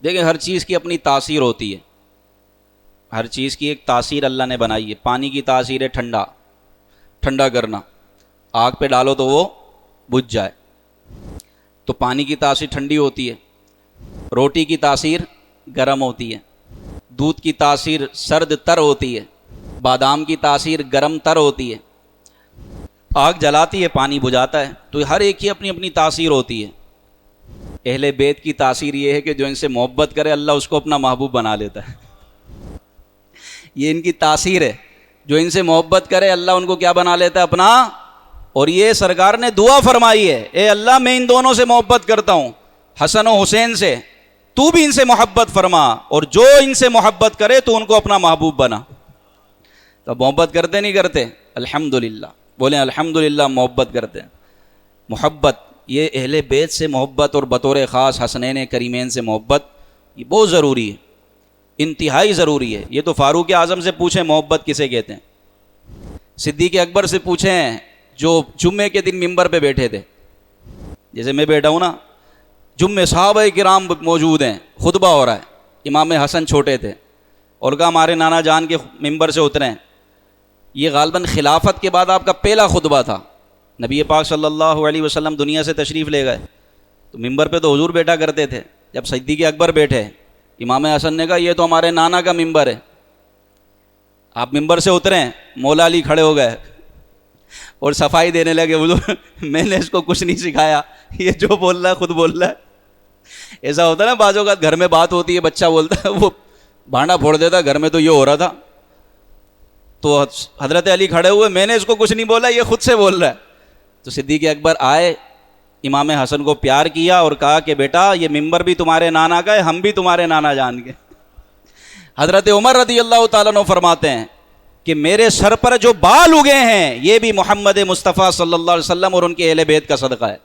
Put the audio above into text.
دیکھیں ہر چیز کی اپنی تاثیر ہوتی ہے، ہر چیز کی ایک تاثیر اللہ نے بنائی ہے۔ پانی کی تاثیر ہے ٹھنڈا کرنا، آگ پہ ڈالو تو وہ بجھ جائے، تو پانی کی تاثیر ٹھنڈی ہوتی ہے۔ روٹی کی تاثیر گرم ہوتی ہے، دودھ کی تاثیر سرد تر ہوتی ہے، بادام کی تاثیر گرم تر ہوتی ہے۔ آگ جلاتی ہے، پانی بجھاتا ہے، تو ہر ایک کی اپنی اپنی تاثیر ہوتی ہے۔ اہل بیت کی تاثیر یہ ہے کہ جو ان سے محبت کرے اللہ اس کو اپنا محبوب بنا لیتا ہے، یہ ان کی تاثیر ہے۔ جو ان سے محبت کرے اللہ ان کو کیا بنا لیتا ہے؟ اپنا۔ اور یہ سرکار نے دعا فرمائی ہے، اے اللہ میں ان دونوں سے محبت کرتا ہوں، حسن و حسین سے، تو بھی ان سے محبت فرما، اور جو ان سے محبت کرے تو ان کو اپنا محبوب بنا۔ تو محبت کرتے نہیں کرتے؟ الحمدللہ، بولیں الحمدللہ محبت کرتے ہیں۔ محبت یہ اہل بیت سے محبت، اور بطور خاص حسنین کریمین سے محبت، یہ بہت ضروری ہے، انتہائی ضروری ہے۔ یہ تو فاروق اعظم سے پوچھیں محبت کسے کہتے ہیں، صدیق اکبر سے پوچھیں جو جمعے کے دن ممبر پہ بیٹھے تھے، جیسے میں بیٹھا ہوں نا، جمعے صحابہ کرام موجود ہیں، خطبہ ہو رہا ہے، امام حسن چھوٹے تھے، اور کہا ہمارے نانا جان کے ممبر سے اتریں۔ یہ غالباً خلافت کے بعد آپ کا پہلا خطبہ تھا، نبی پاک صلی اللہ علیہ وسلم دنیا سے تشریف لے گئے، تو ممبر پہ تو حضور بیٹھا کرتے تھے۔ جب صدیق اکبر بیٹھے، امام حسن نے کہا یہ تو ہمارے نانا کا ممبر ہے، آپ ممبر سے اتریں۔ مولا علی کھڑے ہو گئے اور صفائی دینے لگے، حضور میں نے اس کو کچھ نہیں سکھایا، یہ جو بول رہا ہے خود بول رہا ہے۔ ایسا ہوتا ہے نا بعض اوقات گھر میں بات ہوتی ہے، بچہ بولتا ہے، وہ بھانڈا پھوڑ دیتا ہے، گھر میں تو یہ ہو رہا تھا، تو حضرت علی کھڑے ہوئے، میں نے اس کو کچھ نہیں بولا، یہ خود سے بول رہا ہے۔ تو صدیق اکبر آئے، امام حسن کو پیار کیا اور کہا کہ بیٹا یہ ممبر بھی تمہارے نانا کا ہے، ہم بھی تمہارے نانا جان کے۔ حضرت عمر رضی اللہ تعالیٰ عنہ فرماتے ہیں کہ میرے سر پر جو بال اگے ہیں یہ بھی محمد مصطفیٰ صلی اللہ علیہ وسلم اور ان کے اہل بیت کا صدقہ ہے۔